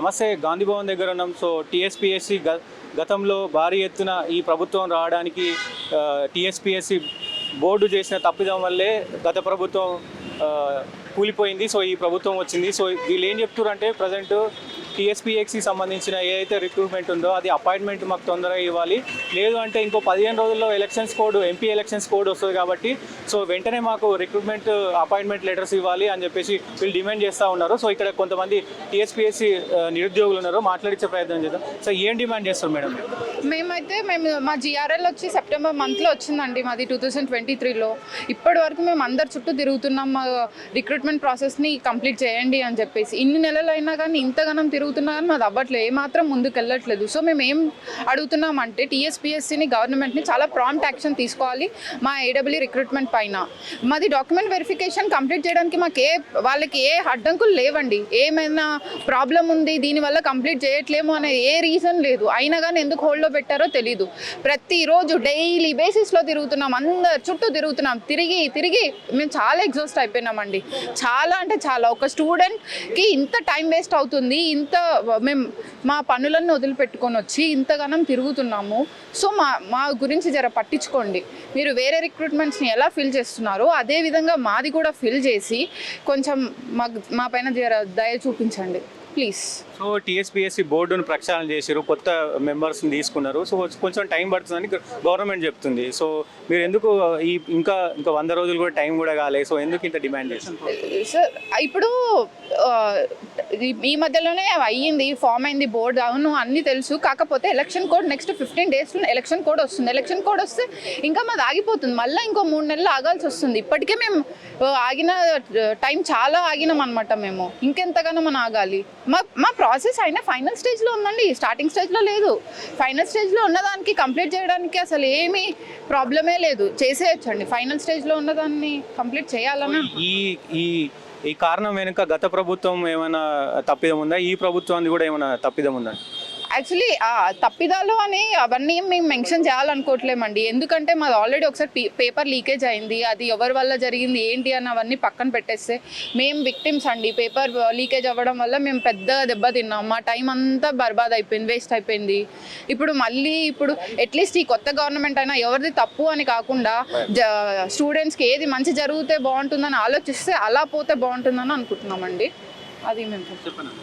నమస్తే, గాంధీ భవన్ దగ్గర ఉన్నాం. సో టీఎస్పీఎస్సీ గతంలో భారీ ఎత్తున ఈ ప్రభుత్వం రావడానికి టీఎస్పీఎస్సీ బోర్డు చేసిన తప్పిదం వల్లే గత ప్రభుత్వం కూలిపోయింది. సో ఈ ప్రభుత్వం వచ్చింది. సో వీళ్ళు ఏం చెప్తున్నారంటే ప్రజెంట్ టీఎస్పీఎస్సీ సంబంధించిన ఏదైతే రిక్రూట్మెంట్ ఉందో అది అపాయింట్మెంట్ మాకు తొందరగా ఇవ్వాలి, లేదు అంటే ఇంకో 15 రోజుల్లో elections code MP elections code వస్తుంది కాబట్టి సో వెంటనే మాకు రిక్రూట్మెంట్ అపాయింట్మెంట్ లెటర్స్ ఇవ్వాలి అని చెప్పేసి వీళ్ళు డిమాండ్ చేస్తూ ఉన్నారు. సో ఇక్కడ కొంతమంది టీఎస్పీఎస్సీ నిరుద్యోగులు ఉన్నారు, మాట్లాడించే ప్రయత్నం చేద్దాం. సో ఏం డిమాండ్ చేస్తారు మేడం? మేము మా జిఆర్ఎల్ వచ్చి సెప్టెంబర్ మంత్లో వచ్చిందండి, మాది 2023లో. ఇప్పటి వరకు మేము అందరి చుట్టూ తిరుగుతున్నాం, మా రిక్రూట్మెంట్ ప్రాసెస్ని కంప్లీట్ చేయండి అని చెప్పేసి. ఇన్ని నెలలు అయినా కానీ ఇంతగానం తిరుగుతున్నా కానీ మాది అవ్వట్లేదు, ఏమాత్రం ముందుకు వెళ్ళట్లేదు. సో మేము ఏం అడుగుతున్నామంటే టీఎస్పీఎస్సీని గవర్నమెంట్ని చాలా ప్రాంప్ట్ యాక్షన్ తీసుకోవాలి మా ఏడబ్ల్యూ రిక్రూట్మెంట్ పైన. మాది డాక్యుమెంట్ వెరిఫికేషన్ కంప్లీట్ చేయడానికి మాకు వాళ్ళకి ఏ అడ్డంకులు లేవండి. ఏమైనా ప్రాబ్లం ఉంది దీనివల్ల కంప్లీట్ చేయట్లేము అనే ఏ రీజన్ లేదు. అయినా కానీ ఎందుకు హోల్డ్లో పెట్టారో తెలీదు. ప్రతిరోజు డైలీ బేసిస్లో తిరుగుతున్నాం, అందరు చుట్టూ తిరుగుతున్నాం. తిరిగి మేము చాలా ఎగ్జాస్ట్ అయిపోయినామండి. చాలా అంటే చాలా. ఒక స్టూడెంట్కి ఇంత టైం వేస్ట్ అవుతుంది, మేము మా పనులన్నీ వదిలిపెట్టుకొని వచ్చి ఇంతగానం తిరుగుతున్నాము. సో మా గురించి జర పట్టించుకోండి. మీరు వేరే రిక్రూట్మెంట్స్ని ఎలా ఫిల్ చేస్తున్నారో అదేవిధంగా మాది కూడా ఫిల్ చేసి కొంచెం మా పైన జర దయ చూపించండి ప్లీజ్. సో టీఎస్పీఎస్సీ బోర్డును ప్రక్షాళన చేశారు, కొత్త మెంబర్స్ని తీసుకున్నారు. సో కొంచెం టైం పడుతుందని గవర్నమెంట్ చెప్తుంది. సో మీరు ఎందుకు ఇంకా 100 రోజులు కూడా టైం కూడా కాలేదు, సో ఎందుకు ఇంత డిమాండ్ చేస్తారు? సార్ ఇప్పుడు ఈ మధ్యలోనే అయ్యింది, ఫామ్ అయింది బోర్డు, అవును అన్నీ తెలుసు. కాకపోతే ఎలక్షన్ కోడ్ నెక్స్ట్ 15 డేస్లో ఎలక్షన్ కోడ్ వస్తుంది. ఎలక్షన్ కోడ్ వస్తే ఇంకా మాది ఆగిపోతుంది, మళ్ళీ ఇంకో 3 నెలలు ఆగాల్సి వస్తుంది. ఇప్పటికే మేము ఆగిన టైం చాలా ఆగినాం అనమాట. మేము ఇంకెంతగానో మనం ఆగాలి. మా ప్రాసెస్ అయినా ఫైనల్ స్టేజ్లో ఉందండి, స్టార్టింగ్ స్టేజ్లో లేదు. ఫైనల్ స్టేజ్లో ఉన్నదానికి కంప్లీట్ చేయడానికి అసలు ఏమీ ప్రాబ్లమే లేదు, చేసేయచ్చండి. ఫైనల్ స్టేజ్లో ఉన్నదాన్ని కంప్లీట్ చేయాలన్నా ఈ కారణం వెనుక గత ప్రభుత్వం ఏమైనా తప్పిదం ఉందా, ఈ ప్రభుత్వానికి కూడా ఏమైనా తప్పిదం ఉందా? యాక్చువల్లీ తప్పిదాలు అని అవన్నీ మేము మెన్షన్ చేయాలనుకోవట్లేమండి. ఎందుకంటే మాది ఆల్రెడీ ఒకసారి పేపర్ లీకేజ్ అయింది, అది ఎవరి వల్ల జరిగింది ఏంటి అని అవన్నీ పక్కన పెట్టేస్తే మేము విక్టిమ్స్ అండి. పేపర్ లీకేజ్ అవ్వడం వల్ల మేము పెద్ద దెబ్బ తిన్నాం, మా టైం అంతా బర్బాద్ అయిపోయింది, వేస్ట్ అయిపోయింది. ఇప్పుడు అట్లీస్ట్ ఈ కొత్త గవర్నమెంట్ అయినా ఎవరిది తప్పు అని కాకుండా స్టూడెంట్స్కి ఏది మంచి జరిగితే బాగుంటుందని ఆలోచిస్తే అలా పోతే బాగుంటుందని అనుకుంటున్నామండి. అది మేము చెప్పండి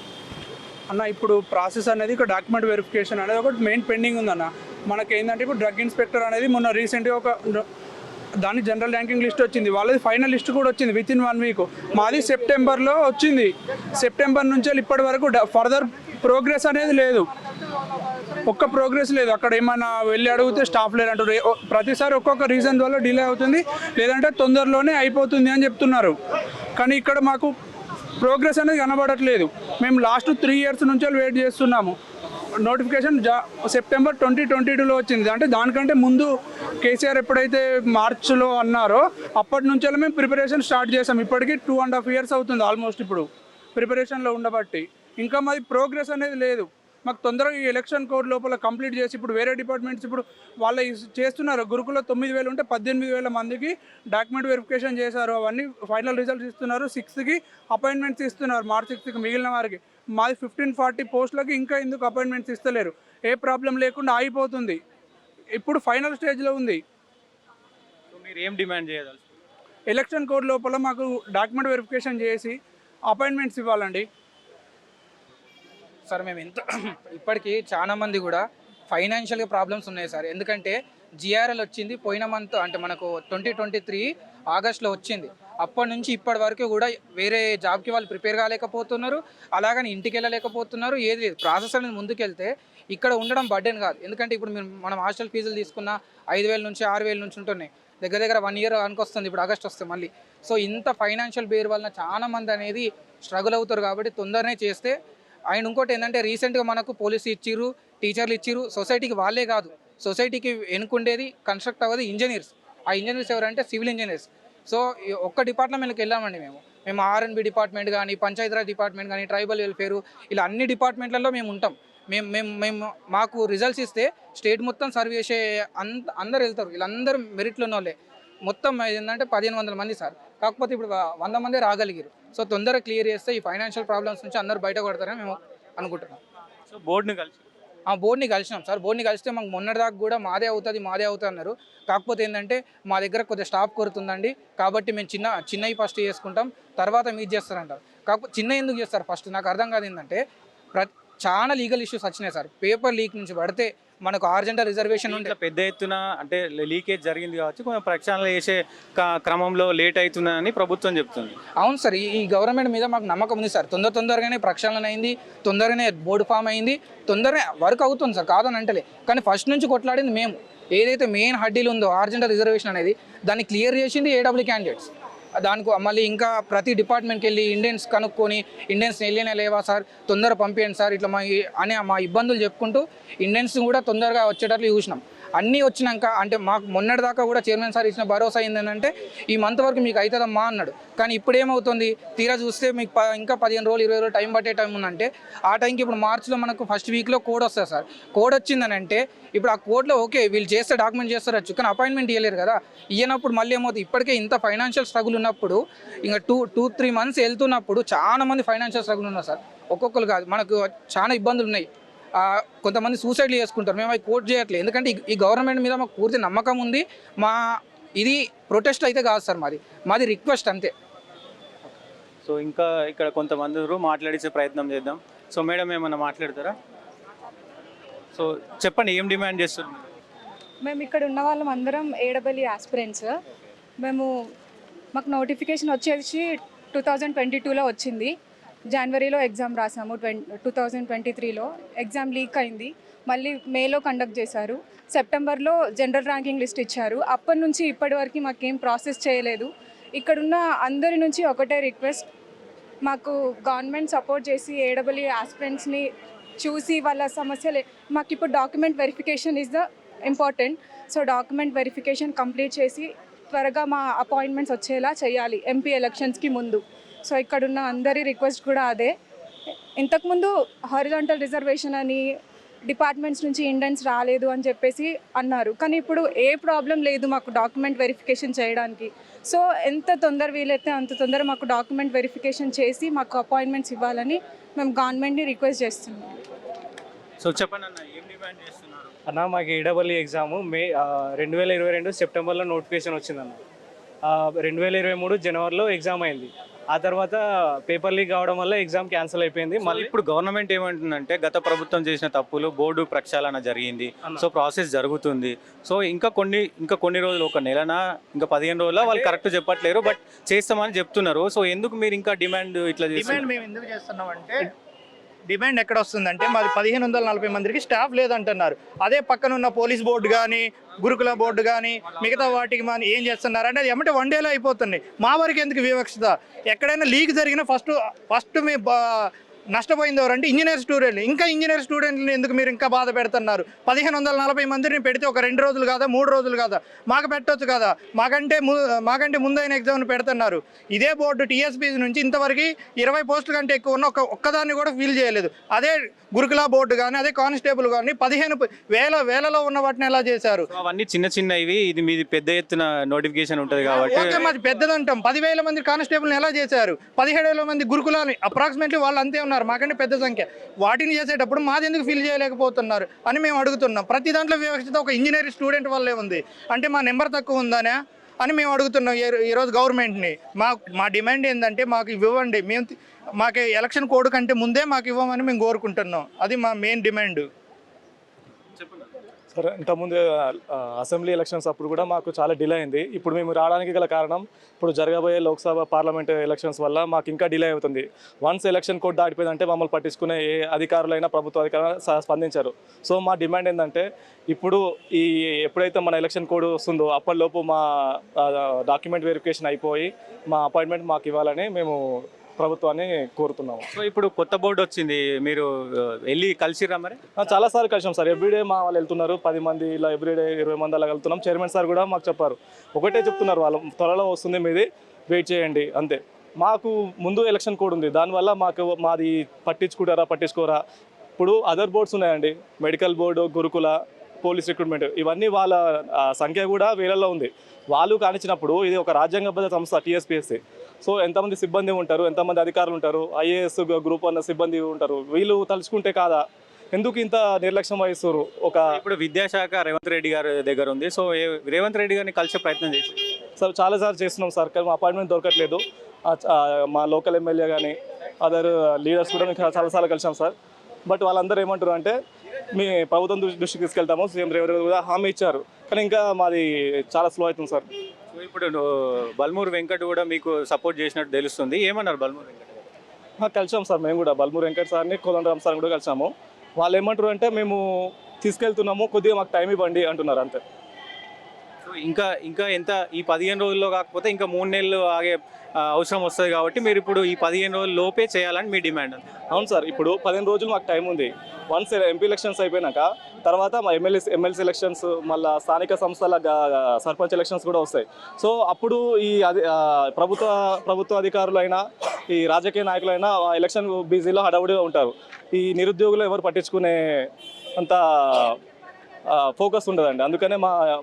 అన్న. ఇప్పుడు ప్రాసెస్ అనేది ఒక డాక్యుమెంట్ వెరిఫికేషన్ అనేది ఒకటి మెయిన్ పెండింగ్ ఉందన్న. మనకి ఏంటంటే ఇప్పుడు డ్రగ్ ఇన్స్పెక్టర్ అనేది మొన్న రీసెంట్గా దాని జనరల్ ర్యాంకింగ్ లిస్ట్ వచ్చింది, వాళ్ళది ఫైనల్ లిస్ట్ కూడా వచ్చింది వితిన్ 1 వీక్. మాది సెప్టెంబర్లో వచ్చింది. సెప్టెంబర్ నుంచి ఇప్పటి వరకు ఫర్దర్ ప్రోగ్రెస్ అనేది లేదు, ఒక్క ప్రోగ్రెస్ లేదు. అక్కడ ఏమైనా వెళ్ళి అడిగితే స్టాఫ్ లేరు అంటారు. ప్రతిసారి ఒక్కొక్క రీజన్ వల్ల డిలే అవుతుంది, లేదంటే తొందరలోనే అయిపోతుంది అని చెప్తున్నారు. కానీ ఇక్కడ మాకు ప్రోగ్రెస్ అనేది కనబడట్లేదు. మేము లాస్ట్ 3 years నుంచి వెయిట్ చేస్తున్నాము. నోటిఫికేషన్ సెప్టెంబర్ 2022లో వచ్చింది. అంటే దానికంటే ముందు కేసీఆర్ ఎప్పుడైతే మార్చ్లో అన్నారో అప్పటి నుంచే మేము ప్రిపరేషన్ స్టార్ట్ చేసాం. ఇప్పటికీ 2.5 years అవుతుంది ఆల్మోస్ట్ ఇప్పుడు ప్రిపరేషన్లో ఉండబట్టి. ఇంకా మాది ప్రోగ్రెస్ అనేది లేదు. మాకు తొందరగా ఈ ఎలక్షన్ కోడ్ లోపల కంప్లీట్ చేసి ఇప్పుడు వేరే డిపార్ట్మెంట్స్ ఇప్పుడు వాళ్ళు చేస్తున్నారు. గురుకులో 9,000 ఉంటే 18,000 మందికి డాక్యుమెంట్ వెరిఫికేషన్ చేశారు, అవన్నీ ఫైనల్ రిజల్ట్స్ ఇస్తున్నారు. 6కి అపాయింట్మెంట్స్ ఇస్తున్నారు, మార్చ్ 6కి మిగిలిన వారికి. మాది 1540 పోస్టులకి ఇంకా ఎందుకు అపాయింట్మెంట్స్ ఇస్తలేరు? ఏ ప్రాబ్లం లేకుండా ఆగిపోతుంది. ఇప్పుడు ఫైనల్ స్టేజ్లో ఉంది. మీరు ఏం డిమాండ్ చేయగలరు? ఎలక్షన్ కోడ్ లోపల మాకు డాక్యుమెంట్ వెరిఫికేషన్ చేసి అపాయింట్మెంట్స్ ఇవ్వాలండి. సార్ మేము ఇప్పటికీ చాలామంది కూడా ఫైనాన్షియల్గా ప్రాబ్లమ్స్ ఉన్నాయి సార్. ఎందుకంటే జిఆర్ఎల్ వచ్చింది పోయిన మంత్, అంటే మనకు 2023 ఆగస్టులో వచ్చింది. అప్పటి నుంచి ఇప్పటి వరకు కూడా వేరే జాబ్కి వాళ్ళు ప్రిపేర్ కాలేకపోతున్నారు, అలాగని ఇంటికి వెళ్ళలేకపోతున్నారు. ఏది లేదు, ప్రాసెస్ అనేది ముందుకెళ్తే ఇక్కడ ఉండడం బర్డెన్ కాదు. ఎందుకంటే ఇప్పుడు మనం హాస్టల్ ఫీజులు తీసుకున్న 5,000 నుంచి 6,000 నుంచి ఉంటున్నాయి, దగ్గర 1 year అనుకొస్తుంది. ఇప్పుడు ఆగస్ట్ వస్తే మళ్ళీ. సో ఇంత ఫైనాన్షియల్ బేర్ వలన చాలామంది అనేది స్ట్రగుల్ అవుతారు. కాబట్టి తొందరనే చేస్తే. అండ్ ఇంకోటి ఏంటంటే రీసెంట్గా మనకు పోలీసు ఇచ్చిర్రు, టీచర్లు ఇచ్చిర్రు. సొసైటీకి వాళ్ళే కాదు, సొసైటీకి వెనుకుండేది కన్స్ట్రక్ట్ అవ్వదు ఇంజనీర్స్. ఆ ఇంజనీర్స్ ఎవరంటే సివిల్ ఇంజనీర్స్. సో ఒక్క డిపార్ట్మెంట్కి వెళ్ళామండి మేము R&B డిపార్ట్మెంట్ కానీ, పంచాయతీరాజ్ డిపార్ట్మెంట్ కానీ, ట్రైబల్ వెల్ఫేరు, ఇలా అన్ని డిపార్ట్మెంట్లలో మేము ఉంటాం. మేము మాకు రిజల్ట్స్ ఇస్తే స్టేట్ మొత్తం సర్వ్ చేసే అందరు వెళ్తారు. వీళ్ళందరూ మెరిట్లో ఉన్న వాళ్ళే. మొత్తం ఏంటంటే 1,500 మంది సార్. కాకపోతే ఇప్పుడు 100 మంది రాగలిగారు. సో తొందరగా క్లియర్ చేస్తే ఈ ఫైనాన్షియల్ ప్రాబ్లమ్స్ నుంచి అందరూ బయటపడతారని మేము అనుకుంటున్నాం. సో బోర్డుని కలిసి ఆ బోర్డుని కలిసినాం సార్. బోర్డుని కలిస్తే మాకు మొన్నటిదాకా కూడా మాదే అవుతుంది అన్నారు. కాకపోతే ఏంటంటే మా దగ్గర కొద్దిగా స్టాఫ్ కొరుతుందండి, కాబట్టి మేము చిన్నవి ఫస్ట్ చేసుకుంటాం, తర్వాత మీరు చేస్తారంటారు. కాకపోతే చిన్న ఎందుకు చేస్తారు ఫస్ట్ నాకు అర్థం కాదు. ఏంటంటే చాలా లీగల్ ఇష్యూస్ వచ్చినాయి సార్. పేపర్ లీక్ నుంచి పడితే మనకు ఆర్జెంటల్ రిజర్వేషన్ ఉంటే ఇట్లా పెద్ద ఎత్తున అంటే లీకేజ్ జరిగింది కావచ్చు, కొంచెం ప్రక్షాళన చేసే క్రమంలో లేట్ అవుతుందని ప్రభుత్వం చెప్తుంది. అవును సార్, ఈ గవర్నమెంట్ మీద మాకు నమ్మకం ఉంది సార్. తొందరగానే ప్రక్షాళన అయింది, తొందరగానే బోర్డు ఫామ్ అయింది, తొందరగా వర్క్ అవుతుంది సార్, కాదని అంటలే. కానీ ఫస్ట్ నుంచి కొట్లాడింది మేము. ఏదైతే మెయిన్ హడ్డీలు ఉందో ఆర్జెంటల్ రిజర్వేషన్ అనేది, దాన్ని క్లియర్ చేసింది ఏడబ్ల్యూ క్యాండిడేట్స్. దానికి మళ్ళీ ఇంకా ప్రతి డిపార్ట్మెంట్కి వెళ్ళి ఇండియన్స్ కనుక్కొని ఇండియన్స్ వెళ్ళినా లేవా సార్, తొందర పంపించండి సార్, ఇట్లా మా ఇబ్బందులు చెప్పుకుంటూ ఇండియన్స్ కూడా తొందరగా వచ్చేటట్లు చూసినాం. అన్నీ వచ్చినాక అంటే మాకు మొన్నటిదాకా కూడా చైర్మన్ సార్ ఇచ్చిన భరోసా ఏంటంటే ఈ మంత్ వరకు మీకు అవుతుందమ్మా అన్నాడు. కానీ ఇప్పుడు ఏమవుతుంది, తీరా చూస్తే మీకు ఇంకా 15 రోజులు 20 రోజులు టైం పట్టే టైం ఉందంటే ఆ టైంకి ఇప్పుడు మార్చిలో మనకు ఫస్ట్ వీక్లో కోడ్ వస్తుంది సార్. కోడ్ వచ్చిందని అంటే ఇప్పుడు ఆ కోడ్లో ఓకే వీళ్ళు చేస్తే డాక్యుమెంట్ చేస్తారచ్చు, కానీ అపాయింట్మెంట్ ఇవ్వలేరు కదా. ఇవ్వనప్పుడు మళ్ళీ ఏమవుతుంది, ఇప్పటికే ఇంత ఫైనాన్షియల్ స్ట్రగుల్ ఉన్నప్పుడు ఇంకా 2-3 మంత్స్ వెళ్తున్నప్పుడు చాలా మంది ఫైనాన్షియల్ స్ట్రగుల్ ఉన్నారు సార్. ఒక్కొక్కరు కాదు, మనకు చాలా ఇబ్బందులు ఉన్నాయి. కొంతమంది సూసైడ్లు చేసుకుంటారు. మేము అవి కోట్ చేయట్లేదు, ఎందుకంటే ఈ గవర్నమెంట్ మీద మాకు పూర్తి నమ్మకం ఉంది. ఇది ప్రొటెస్ట్ అయితే కాదు సార్, మాది రిక్వెస్ట్ అంతే. సో ఇంకా ఇక్కడ కొంతమంది మాట్లాడించే ప్రయత్నం చేద్దాం. సో మేడం ఏమన్నా మాట్లాడతారా? సో చెప్పండి, ఏం డిమాండ్ చేస్తున్నారు? మేము ఇక్కడ ఉన్న వాళ్ళం అందరం ఏడబ్ల్యూ ఆస్పిరెంట్స్. మాకు నోటిఫికేషన్ వచ్చేసి 2022లో వచ్చింది. జనవరిలో ఎగ్జామ్ రాసాము. 2023లో ఎగ్జామ్ లీక్ అయింది. మళ్ళీ మేలో కండక్ట్ చేశారు. సెప్టెంబర్లో జనరల్ ర్యాంకింగ్ లిస్ట్ ఇచ్చారు. అప్పటి నుంచి ఇప్పటి వరకు మాకేం ప్రాసెస్ చేయలేదు. ఇక్కడున్న అందరి నుంచి ఒకటే రిక్వెస్ట్, మాకు గవర్నమెంట్ సపోర్ట్ చేసి ఏడబ్ల్యూ ఆస్పిరెంట్స్ని చూసి వాళ్ళ సమస్యలు, మాకు ఇప్పుడు document verification is the important. So document verification complete చేసి త్వరగా మా అపాయింట్మెంట్స్ వచ్చేలా చేయాలి ఎంపీ ఎలక్షన్స్కి ముందు. సో ఇక్కడున్న అందరి రిక్వెస్ట్ కూడా అదే. ఇంతకుముందు హారిజాంటల్ రిజర్వేషన్ అని డిపార్ట్మెంట్స్ నుంచి ఇండియన్స్ రాలేదు అని చెప్పేసి అన్నారు, కానీ ఇప్పుడు ఏ ప్రాబ్లం లేదు మాకు డాక్యుమెంట్ వెరిఫికేషన్ చేయడానికి. సో ఎంత తొందర వీలైతే అంత తొందర మాకు డాక్యుమెంట్ వెరిఫికేషన్ చేసి మాకు అపాయింట్మెంట్స్ ఇవ్వాలని మేము గవర్నమెంట్ని రిక్వెస్ట్ చేస్తున్నాం. సో చెప్పండి అన్న, ఏం డిమాండ్ చేస్తున్నారు? అన్న మాకు ఏడబ్ల్యూ ఎగ్జాము 2022 సెప్టెంబర్లో నోటిఫికేషన్ వచ్చిందన్న. 2023 జనవరిలో ఎగ్జామ్ అయింది. ఆ తర్వాత పేపర్ లీక్ అవడం వల్ల ఎగ్జామ్ క్యాన్సిల్ అయిపోయింది. మళ్ళీ ఇప్పుడు గవర్నమెంట్ ఏమంటుందంటే గత ప్రభుత్వం చేసిన తప్పులు బోర్డు ప్రక్షాళన జరిగింది, సో ప్రాసెస్ జరుగుతుంది. సో ఇంకా కొన్ని రోజులు, ఒక నెలనా ఇంకా 15 రోజుల వాళ్ళు కరెక్ట్ చెప్పట్లేరు, బట్ చేస్తామని చెప్తున్నారు. సో ఎందుకు మీరు ఇంకా డిమాండ్ ఇట్లా డిమాండ్ మేము ఎందుకు చేస్తున్నామంటే, డిమాండ్ ఎక్కడ వస్తుందంటే మాది 1540 మందికి స్టాఫ్ లేదంటున్నారు. అదే పక్కన ఉన్న పోలీస్ బోర్డు కానీ గురుకుల బోర్డు కానీ మిగతా వాటికి మనం ఏం చేస్తున్నారు అంటే అది ఏమంటే 1 డేలో అయిపోతుంది. మా వరకు ఎందుకు వివక్షత? ఎక్కడైనా లీక్ జరిగిన ఫస్ట్ మీ నష్టపోయింది ఎవరంటే ఇంజనీర్ స్టూడెంట్లు. ఇంకా ఇంజనీర్ స్టూడెంట్ని ఎందుకు మీరు ఇంకా బాధ పెడుతున్నారు? 1540 మందిని పెడితే ఒక 2 రోజులు కాదా 3 రోజులు కాదా మాకు పెట్టవచ్చు కదా. మాకంటే ముందైన ఎగ్జామ్ని పెడుతున్నారు. ఇదే బోర్డు టీఎస్పీ నుంచి ఇంతవరకు 20 పోస్టుల కంటే ఎక్కువ ఉన్న ఒక్కదాన్ని కూడా ఫిల్ చేయలేదు. అదే గురుకుల బోర్డు కానీ అదే కానిస్టేబుల్ కానీ 15 వేలలో ఉన్న వాటిని ఎలా చేశారు? అవన్నీ చిన్నవి, ఇది మీది పెద్ద ఎత్తున నోటిఫికేషన్ ఉంటుంది కాబట్టి మాది పెద్దదంటాం. 10,000 మంది కానిస్టేబుల్ని ఎలా చేశారు? 17,000 మంది గురుకులాన్ని అప్రాక్సిమేట్లీ వాళ్ళు అంతే ఉన్నారు, మాకంటే పెద్ద సంఖ్య. వాటిని చేసేటప్పుడు మాది ఎందుకు ఫిల్ చేయలేకపోతున్నారు అని మేము అడుగుతున్నాం. ప్రతి దాంట్లో వివక్షత ఒక ఇంజనీరింగ్ స్టూడెంట్ వల్లే ఉంది అంటే మా నెంబర్ తక్కువ ఉందనే అని మేము అడుగుతున్నాం ఈరోజు గవర్నమెంట్ని. మా డిమాండ్ ఏంటంటే మాకు ఇవ్వండి, మాకు ఎలక్షన్ కోడ్ కంటే ముందే మాకు ఇవ్వమని మేము కోరుకుంటున్నాం. అది మా మెయిన్ డిమాండ్. సార్ ఇంతకుముందు అసెంబ్లీ ఎలక్షన్స్ అప్పుడు కూడా మాకు చాలా డిలే అయింది. ఇప్పుడు మేము రావడానికి గల కారణం ఇప్పుడు జరగబోయే లోక్సభ పార్లమెంట్ ఎలక్షన్స్ వల్ల మాకు ఇంకా డిలే అవుతుంది. వన్స్ ఎలక్షన్ కోడ్ దాటిపోయిందంటే మమ్మల్ని పట్టించుకునే ఏ అధికారులైనా ప్రభుత్వ అధికారులు స్పందించారు. సో మా డిమాండ్ ఏంటంటే ఇప్పుడు ఎప్పుడైతే మన ఎలక్షన్ కోడ్ వస్తుందో అప్పటిలోపు మా డాక్యుమెంట్ వెరిఫికేషన్ అయిపోయి మా అపాయింట్మెంట్ మాకు ఇవ్వాలని మేము ప్రభుత్వాన్ని కోరుతున్నాము. సో ఇప్పుడు కొత్త బోర్డు వచ్చింది, మీరు వెళ్ళి కలిసిరా? మరి చాలాసార్లు కలిసాం సార్. ఎవ్రీడే మా వాళ్ళు వెళ్తున్నారు, 10 మంది ఇలా ఎవ్రీడే 20 మంది అలా వెళ్తున్నాం. చైర్మన్ సార్ కూడా మాకు చెప్పారు, ఒకటే చెప్తున్నారు వాళ్ళు, త్వరలో వస్తుంది మీది వెయిట్ చేయండి అంతే. మాకు ముందు ఎలక్షన్ కోడ్ ఉంది, దానివల్ల మాది పట్టించుకోరా. ఇప్పుడు అదర్ బోర్డ్స్ ఉన్నాయండి, మెడికల్ బోర్డు, గురుకుల, పోలీస్ రిక్రూట్మెంట్, ఇవన్నీ వాళ్ళ సంఖ్య కూడా వేలల్లో ఉంది. వాళ్ళు కానిచ్చినప్పుడు ఇది ఒక రాజ్యాంగబద్ధ సంస్థ టీఎస్పీఎస్సీ, సో ఎంతమంది సిబ్బంది ఉంటారు, ఎంతమంది అధికారులు ఉంటారు, ఐఏఎస్ గ్రూప్ అన్న సిబ్బంది ఉంటారు, వీళ్ళు తలుచుకుంటే కాదా ఎందుకు ఇంత నిర్లక్ష్యం వహిస్తారు? ఒక ఇప్పుడు విద్యాశాఖ రేవంత్ రెడ్డి గారి దగ్గర ఉంది. సో రేవంత్ రెడ్డి గారిని కలిసే ప్రయత్నం చేసి సార్ చాలాసార్లు చేస్తున్నాం సార్, కానీ మా అపాయింట్మెంట్ దొరకట్లేదు. మా లోకల్ ఎమ్మెల్యే కానీ అదర్ లీడర్స్ కూడా మేము చాలాసార్లు కలిసాం సార్. బట్ వాళ్ళందరూ ఏమంటారు అంటే మీ ప్రభుత్వం దృష్టికి తీసుకెళ్తాము, సీఎం రేవంత్ రెడ్డి కూడా హామీ ఇచ్చారు, కానీ ఇంకా మాది చాలా స్లో అవుతుంది సార్. సో ఇప్పుడు బల్మూరు వెంకట్ కూడా మీకు సపోర్ట్ చేసినట్టు తెలుస్తుంది. ఏమన్నారు బల్మూరు వెంకట్? కలిసాం సార్, మేము కూడా బల్మూరు వెంకట్ సార్ని కోదండరామ్ సార్ని కూడా కలిసాము. వాళ్ళు ఏమంటారు అంటే మేము తీసుకెళ్తున్నాము, కొద్దిగా మాకు టైం ఇవ్వండి అంటున్నారు అంతే. సో ఇంకా ఎంత ఈ 15 రోజుల్లో కాకపోతే ఇంకా 3 నెలలు ఆగే అవసరం వస్తుంది కాబట్టి మీరు ఇప్పుడు ఈ 15 రోజుల లోపే చేయాలని మీ డిమాండ్. అవును సార్, ఇప్పుడు 15 రోజులు మాకు టైం ఉంది. వన్స్ ఎంపీ ఎలక్షన్స్ అయిపోయినాక తర్వాత మా ఎమ్మెల్సీ ఎలక్షన్స్, మళ్ళీ స్థానిక సంస్థల సర్పంచ్ ఎలక్షన్స్ కూడా వస్తాయి. సో అప్పుడు ఈ ప్రభుత్వ అధికారులైనా ఈ రాజకీయ నాయకులైనా ఎలక్షన్ బిజీలో హడావుడిగా ఉంటారు. ఈ నిరుద్యోగులు ఎవరు పట్టించుకునే అంత ఫోకస్ ఉండదండి. అందుకనే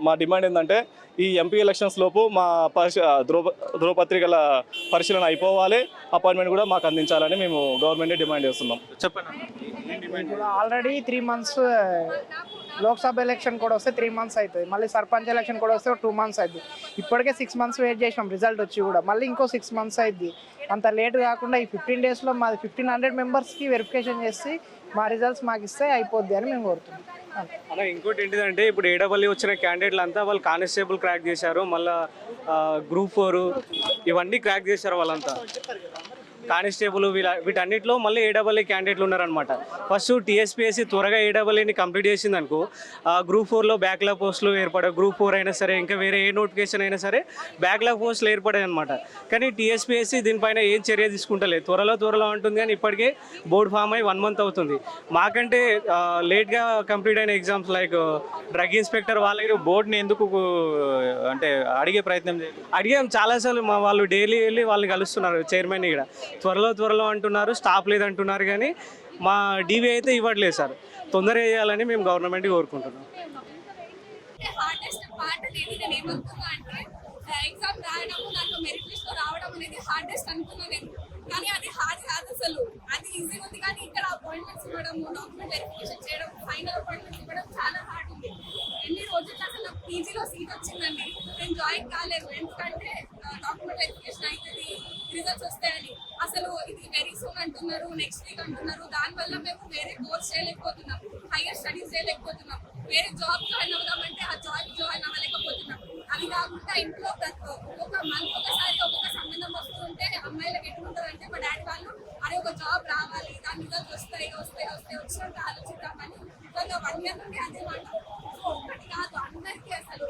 మా డిమాండ్ ఏంటంటే ఈ ఎంపీ ఎలక్షన్స్ లోపు మా ధ్రువపత్రికల పరిశీలన అయిపోవాలి, అపాయింట్మెంట్ కూడా మాకు అందించాలని మేము గవర్నమెంట్ డిమాండ్ చేస్తున్నాం. చెప్పండి. ఆల్రెడీ 3 మంత్స్ లోక్సభ ఎలక్షన్ కూడా వస్తే 3 మంత్స్ అవుతుంది, మళ్ళీ సర్పంచ్ ఎలక్షన్ కూడా వస్తే 2 మంత్స్ అవుతుంది. ఇప్పటికే 6 మంత్స్ వెయిట్ చేసినాం రిజల్ట్ వచ్చి కూడా, మళ్ళీ ఇంకో 6 మంత్స్ అవుతుంది. అంత లేట్ కాకుండా ఈ 15 డేస్లో మాది 1500 మెంబర్స్కి వెరిఫికేషన్ చేసి మా రిజల్ట్స్ మాకు ఇస్తే అయిపోద్ది అని మేము కోరుతున్నాం. అలా ఇంకోటి ఏంటిదంటే ఇప్పుడు ఏడబ్ల్యూ వచ్చిన క్యాండిడేట్లు అంతా వాళ్ళు కానిస్టేబుల్ క్రాక్ చేశారు, మళ్ళీ గ్రూప్ 4 ఇవన్నీ క్రాక్ చేశారు వాళ్ళంతా. కానిస్టేబుల్ వీటన్నిటిలో మళ్ళీ ఏడబ్ల్యూ క్యాండిడేట్లు ఉన్నారనమాట. ఫస్ట్ టీఎస్పీఎస్సీ త్వరగా ఏడబ్ల్యూని కంప్లీట్ చేసింది అనుకో, గ్రూప్ 4లో బ్యాక్లాగ్ పోస్టులు ఏర్పడే, గ్రూప్ 4 అయినా సరే ఇంకా వేరే ఏ నోటిఫికేషన్ అయినా సరే బ్యాక్లాగ్ పోస్టులు ఏర్పడాయి అనమాట. కానీ టీఎస్పీఎస్సీ దీనిపైన ఏం చర్య తీసుకుంటలేదు. త్వరలో అంటుంది కానీ ఇప్పటికే బోర్డు ఫామ్ అయ్యి 1 మంత్ అవుతుంది. మాకంటే లేట్గా కంప్లీట్ అయిన ఎగ్జామ్స్ లైక్ డ్రగ్ ఇన్స్పెక్టర్ వాళ్ళకి బోర్డుని ఎందుకు అంటే అడిగే ప్రయత్నం అడిగాం చాలాసార్లు. మా వాళ్ళు డైలీ వెళ్ళి వాళ్ళని కలుస్తున్నారు చైర్మన్. ఇక్కడ త్వరలో అంటున్నారు, స్టాప్ లేదంటున్నారు, కానీ మా డీవీ అయితే ఇవ్వట్లేదు సార్. తొందరగా చేయాలని మేము గవర్నమెంట్కి కోరుకుంటున్నాం. హార్డెస్ట్ పార్ట్ అనేది నేను ఏమనుకున్నా అంటే ఎగ్జామ్ రాయడము, దాంట్లో మెరిట్ లిస్ట్లో రావడం అనేది హార్డెస్ట్ అనుకున్నా నేను. కానీ అది హార్డ్ కాదు అసలు, అది ఈజీ ఉంది. కానీ ఇక్కడ అపాయింట్మెంట్స్ ఇవ్వడము, డాక్యుమెంట్ వెరిఫికేషన్ చేయడం, ఫైనల్ అపాయింట్మెంట్స్ ఇవ్వడం చాలా హార్డ్ ఉంది. ఎన్ని రోజులు అసలు నాకు పీజీలో సీట్ వచ్చిందండి, నేను జాయిన్ కాలేదు. ఎందుకంటే డాక్యుమెంట్ వెరిఫికేషన్ అవుతుంది, రిజల్ట్స్ వస్తాయని. అసలు ఇది వెరీ సూన్ అంటున్నారు, నెక్స్ట్ వీక్ అంటున్నారు. దానివల్ల మేము వేరే కోర్స్ చేయలేకపోతున్నాం, హైయర్ స్టడీస్ చేయలేకపోతున్నాం, వేరే జాబ్ జాయిన్ అవుదామంటే ఆ జాబ్ జాయిన్ అవ్వలేకపోతున్నాం. అది కాకుండా ఇంట్లో ఒక మంత్ ఒకసారి ఒక్కొక్క సంబంధం వస్తుంటే అమ్మాయిలకు ఎట్లుంటుంది అంటే మా డాడీ వాళ్ళు అరే ఒక జాబ్ రావాలి, దాని రిజల్ట్స్ వస్తాయి వచ్చినట్టు ఆలోచిద్దామని 1 year నుండి అదే మాట. సో ఒకటి కాదు, అందరికీ అసలు